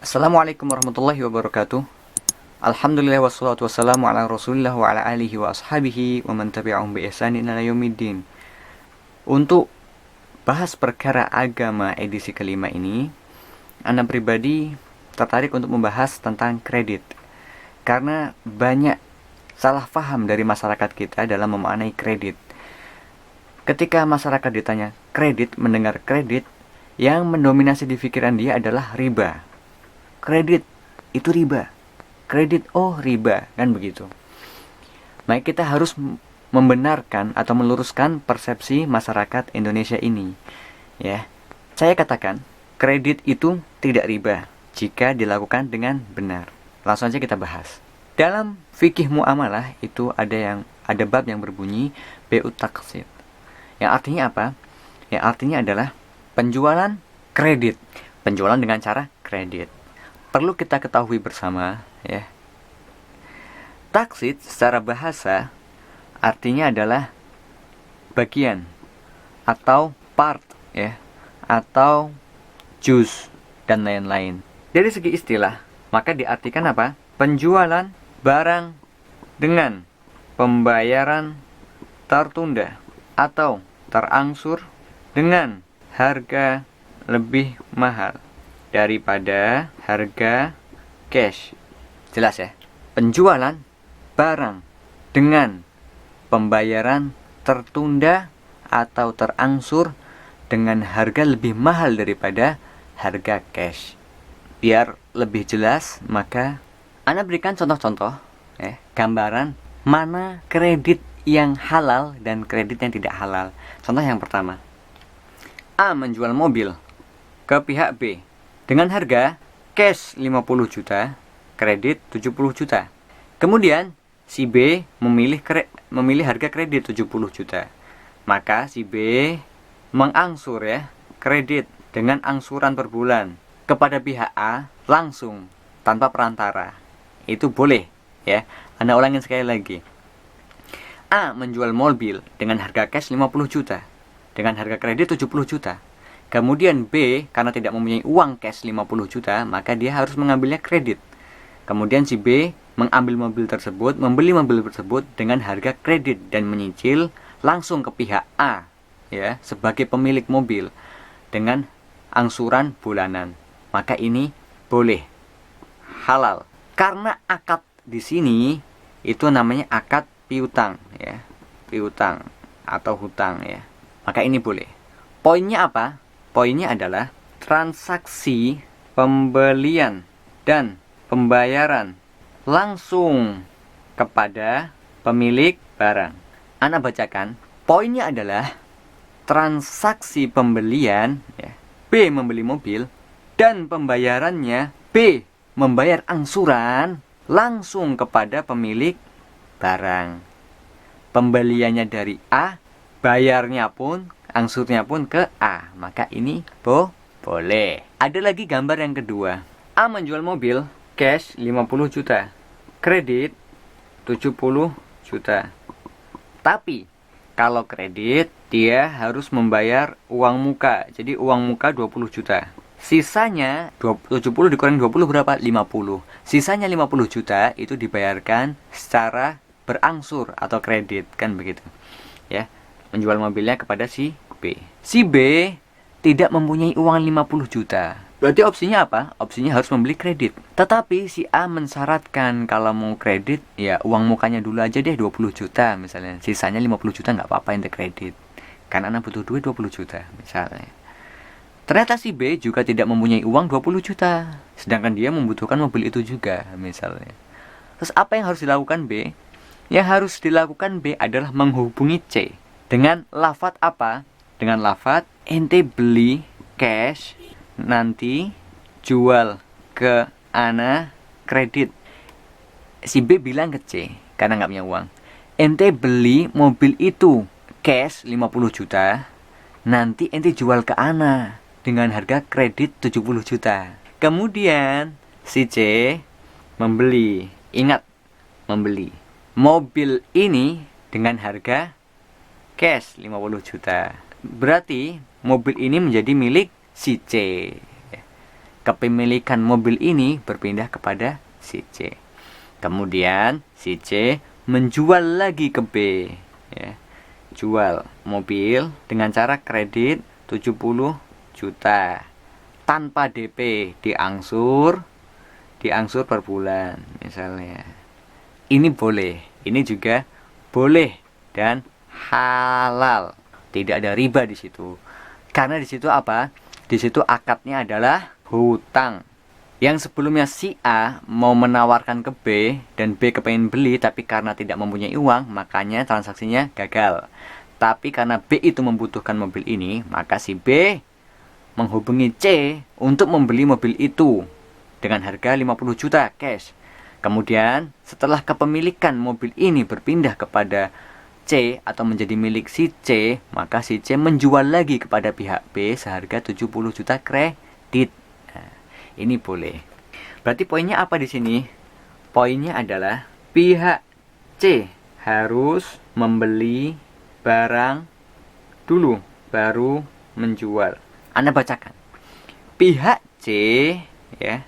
Assalamualaikum warahmatullahi wabarakatuh. Alhamdulillah wassalatu wassalamu ala rasulillah wa ala alihi wa ashabihi wa man tabi'ahum bi ihsanin ila yaumiddin. Untuk bahas perkara agama edisi kelima ini, Ana pribadi tertarik untuk membahas tentang kredit. Karena banyak salah faham dari masyarakat kita dalam memaknai kredit. Ketika masyarakat ditanya kredit, mendengar kredit, yang mendominasi di pikiran dia adalah riba. Kredit itu riba. Kredit riba, kan begitu. Maka kita harus membenarkan atau meluruskan persepsi masyarakat Indonesia ini. Ya. Saya katakan, kredit itu tidak riba jika dilakukan dengan benar. Langsung saja kita bahas. Dalam fikih muamalah itu ada bab yang berbunyi bai'ut taqsid. Yang artinya apa? Yang artinya adalah penjualan kredit. Penjualan dengan cara kredit. Perlu kita ketahui bersama, ya. Taksid secara bahasa artinya adalah bagian atau part, ya, atau juz dan lain-lain. Dari segi istilah, maka diartikan apa? Penjualan barang dengan pembayaran tertunda atau terangsur dengan harga lebih mahal daripada harga cash. Jelas ya? Penjualan barang dengan pembayaran tertunda atau terangsur dengan harga lebih mahal daripada harga cash. Biar lebih jelas, maka Ana berikan contoh-contoh, gambaran mana kredit yang halal dan kredit yang tidak halal. Contoh yang pertama, A menjual mobil ke pihak B dengan harga cash 50 juta, kredit 70 juta. Kemudian si B memilih harga kredit 70 juta. Maka si B mengangsur kredit dengan angsuran per bulan kepada pihak A langsung tanpa perantara. Itu boleh, ya. Anda ulangin sekali lagi. A menjual mobil dengan harga cash 50 juta, dengan harga kredit 70 juta. Kemudian B, karena tidak mempunyai uang cash 50 juta, maka dia harus mengambilnya kredit. Kemudian si B mengambil mobil tersebut, membeli mobil tersebut dengan harga kredit dan menyicil langsung ke pihak A, ya, sebagai pemilik mobil dengan angsuran bulanan. Maka ini boleh, halal. Karena akad di sini itu namanya akad piutang, ya, piutang atau hutang, ya. Maka ini boleh. Poinnya apa? Poinnya adalah transaksi pembelian dan pembayaran langsung kepada pemilik barang. Ana bacakan. Poinnya adalah transaksi pembelian, ya, B membeli mobil dan pembayarannya B membayar angsuran langsung kepada pemilik barang. Pembeliannya dari A, bayarnya pun, angsurnya pun ke A. Maka ini boleh. Ada lagi gambar yang kedua. A menjual mobil cash 50 juta, kredit 70 juta. Tapi kalau kredit dia harus membayar uang muka. Jadi uang muka 20 juta. Sisanya 70 dikurangi 20 berapa? 50. Sisanya 50 juta itu dibayarkan secara berangsur atau kredit, kan begitu. Ya, menjual mobilnya kepada si B. Si B tidak mempunyai uang 50 juta. Berarti opsinya apa? Opsinya harus membeli kredit. Tetapi si A mensyaratkan kalau mau kredit, ya uang mukanya dulu aja deh 20 juta misalnya. Sisanya 50 juta nggak apa-apa ente kredit. Karena anak butuh duit 20 juta misalnya. Ternyata si B juga tidak mempunyai uang 20 juta. Sedangkan dia membutuhkan mobil itu juga misalnya. Terus apa yang harus dilakukan B? Yang harus dilakukan B adalah menghubungi C. Dengan lafadz apa? Dengan lafadz ente beli cash, nanti jual ke ana kredit. Si B bilang ke C, karena nggak punya uang, ente beli mobil itu cash 50 juta, nanti ente jual ke ana dengan harga kredit 70 juta. Kemudian si C membeli, ingat, membeli mobil ini dengan harga cash 50 juta. Berarti mobil ini menjadi milik si C. kepemilikan mobil ini berpindah kepada si C. Kemudian si C menjual lagi ke B, ya. Jual mobil dengan cara kredit 70 juta tanpa DP, diangsur per bulan misalnya. Ini boleh, ini juga boleh dan halal. Tidak ada riba di situ. Karena di situ apa? Di situ akadnya adalah hutang. Yang sebelumnya si A mau menawarkan ke B dan B kepengen beli, tapi karena tidak mempunyai uang, makanya transaksinya gagal. Tapi karena B itu membutuhkan mobil ini, maka si B menghubungi C untuk membeli mobil itu dengan harga 50 juta cash. Kemudian setelah kepemilikan mobil ini berpindah kepada C atau menjadi milik si C, maka si C menjual lagi kepada pihak B seharga 70 juta kredit. Nah, ini boleh. Berarti poinnya apa di sini? Poinnya adalah pihak C harus membeli barang dulu baru menjual. Anda bacakan. Pihak C ya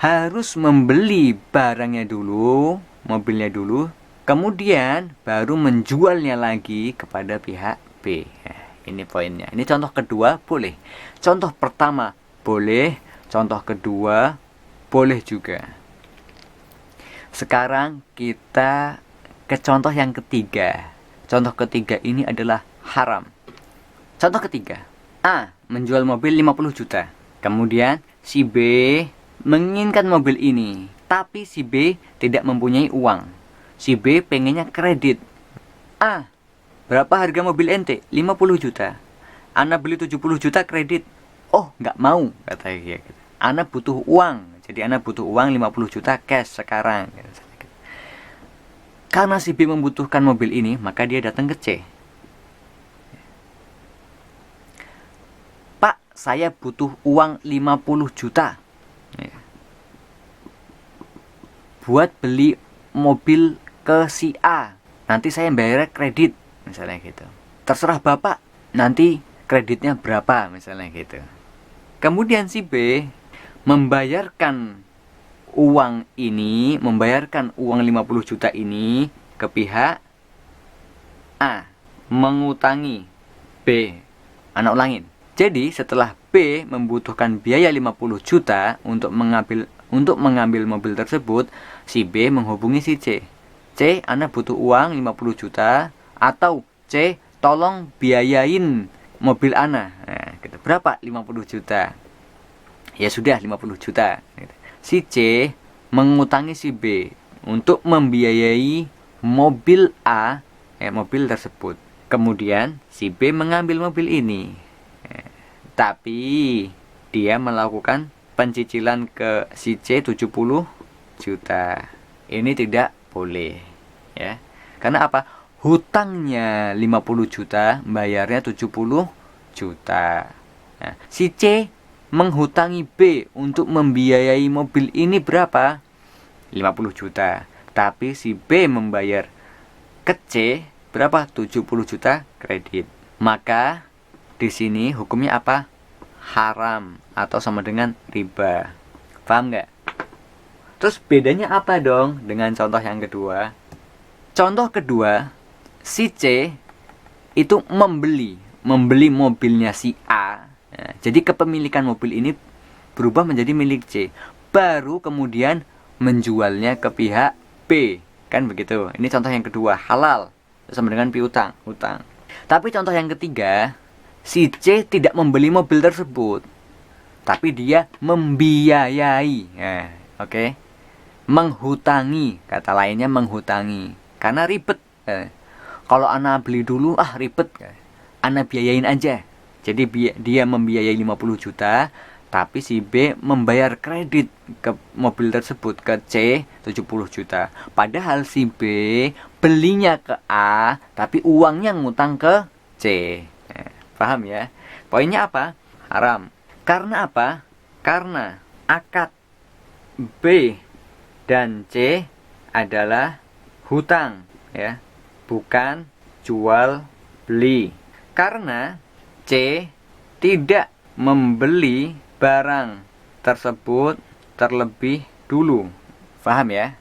harus membeli barangnya dulu, mobilnya dulu, kemudian baru menjualnya lagi kepada pihak B. Ini poinnya. Ini contoh kedua boleh. Contoh pertama boleh, contoh kedua boleh juga. Sekarang kita ke contoh yang ketiga. Contoh ketiga ini adalah haram. Contoh ketiga. A menjual mobil 50 juta. Kemudian si B menginginkan mobil ini, tapi si B tidak mempunyai uang. Si B pengennya kredit. A, berapa harga mobil ente? 50 juta. Ana beli 70 juta kredit. Oh, nggak mau, katanya gitu. Ana butuh uang. Jadi Ana butuh uang 50 juta cash sekarang. Karena si B membutuhkan mobil ini, maka dia datang ke C. Pak, saya butuh uang 50 juta. Buat beli mobil ke si A. Nanti saya bayar kredit, misalnya gitu. Terserah Bapak, nanti kreditnya berapa, misalnya gitu. Kemudian si B membayarkan uang ini, membayarkan uang 50 juta ini ke pihak A, mengutangi B. Anak ulangin. Jadi setelah B membutuhkan biaya 50 juta untuk mengambil mobil tersebut, si B menghubungi si C. C, Ana butuh uang 50 juta, atau C, tolong biayain mobil Ana. Nah, gitu. Berapa? 50 juta. Ya sudah 50 juta. Si C mengutangi si B untuk membiayai mobil A, mobil tersebut. Kemudian si B mengambil mobil ini. Tapi dia melakukan pencicilan ke si C 70 juta. Ini tidak boleh, ya. Karena apa? Hutangnya 50 juta, bayarnya 70 juta. Nah, si C menghutangi B untuk membiayai mobil ini berapa? 50 juta. Tapi si B membayar ke C berapa? 70 juta kredit. Maka di sini hukumnya apa? Haram atau sama dengan riba. Paham nggak? Terus bedanya apa dong dengan contoh yang kedua? Contoh kedua, si C itu membeli mobilnya si A. Nah, jadi kepemilikan mobil ini berubah menjadi milik C. Baru kemudian menjualnya ke pihak B. Kan begitu. Ini contoh yang kedua, halal. Sama dengan piutang, hutang. Tapi contoh yang ketiga, si C tidak membeli mobil tersebut, tapi dia membiayai. Oke. Menghutangi, kata lainnya menghutangi. Karena ribet. Kalau Ana beli dulu, ribet. Ana biayain aja. Jadi dia membiayai 50 juta, tapi si B membayar kredit ke mobil tersebut ke C 70 juta. Padahal si B belinya ke A, tapi uangnya ngutang ke C. Paham ya? Poinnya apa? Haram. Karena apa? Karena akad B dan C adalah hutang, ya, bukan jual beli. Karena C tidak membeli barang tersebut terlebih dulu. Paham ya?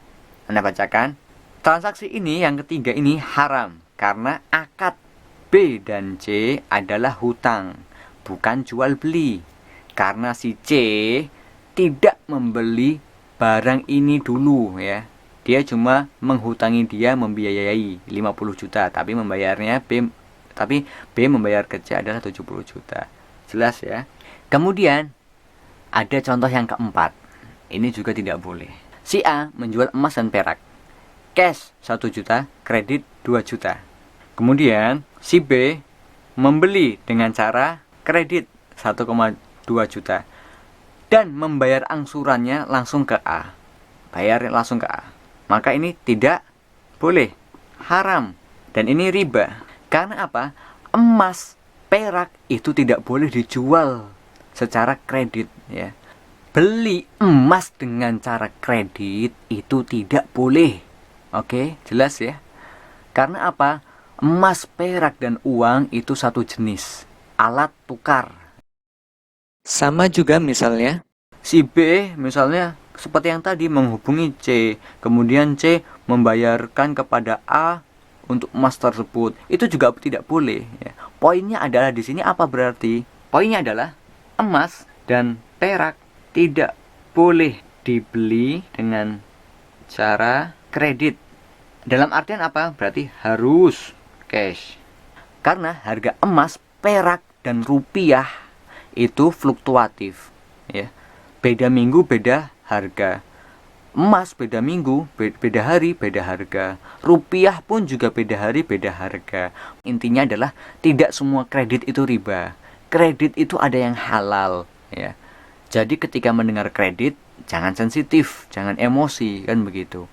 Anda bacakan. Transaksi ini yang ketiga ini haram karena akad B dan C adalah hutang, bukan jual beli. Karena si C tidak membeli barang ini dulu ya. Dia cuma menghutangi, dia membiayai 50 juta, tapi membayarnya B membayar ke C adalah 70 juta. Jelas ya? Kemudian ada contoh yang keempat. Ini juga tidak boleh. Si A menjual emas dan perak. Cash 1 juta, kredit 2 juta. Kemudian si B membeli dengan cara kredit 1,2 juta. Dan membayar angsurannya langsung ke A. Bayar langsung ke A. Maka ini tidak boleh. Haram. Dan ini riba. Karena apa? Emas, perak itu tidak boleh dijual secara kredit ya. Beli emas dengan cara kredit itu tidak boleh. Oke, jelas ya? Karena apa? Emas, perak, dan uang itu satu jenis. Alat tukar. Sama juga misalnya si B misalnya seperti yang tadi menghubungi C, kemudian C membayarkan kepada A untuk emas tersebut, itu juga tidak boleh ya. Poinnya adalah di sini apa berarti? Poinnya adalah emas dan perak tidak boleh dibeli dengan cara kredit. Dalam artian apa? Berarti harus cash. Karena harga emas, perak, dan rupiah itu fluktuatif ya. Beda minggu beda harga. Emas beda minggu, beda hari, beda harga. Rupiah pun juga beda hari, beda harga. Intinya adalah tidak semua kredit itu riba. Kredit itu ada yang halal ya. Jadi ketika mendengar kredit, jangan sensitif, jangan emosi, kan begitu.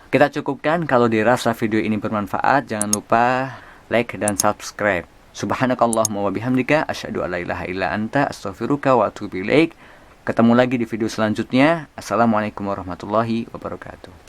Kita cukupkan. Kalau dirasa video ini bermanfaat, jangan lupa like dan subscribe. Subhanakallahumma wa bihamdika asyhadu an la ilaha illa anta astaghfiruka wa atubu ilaik. Ketemu lagi di video selanjutnya. Assalamualaikum warahmatullahi wabarakatuh.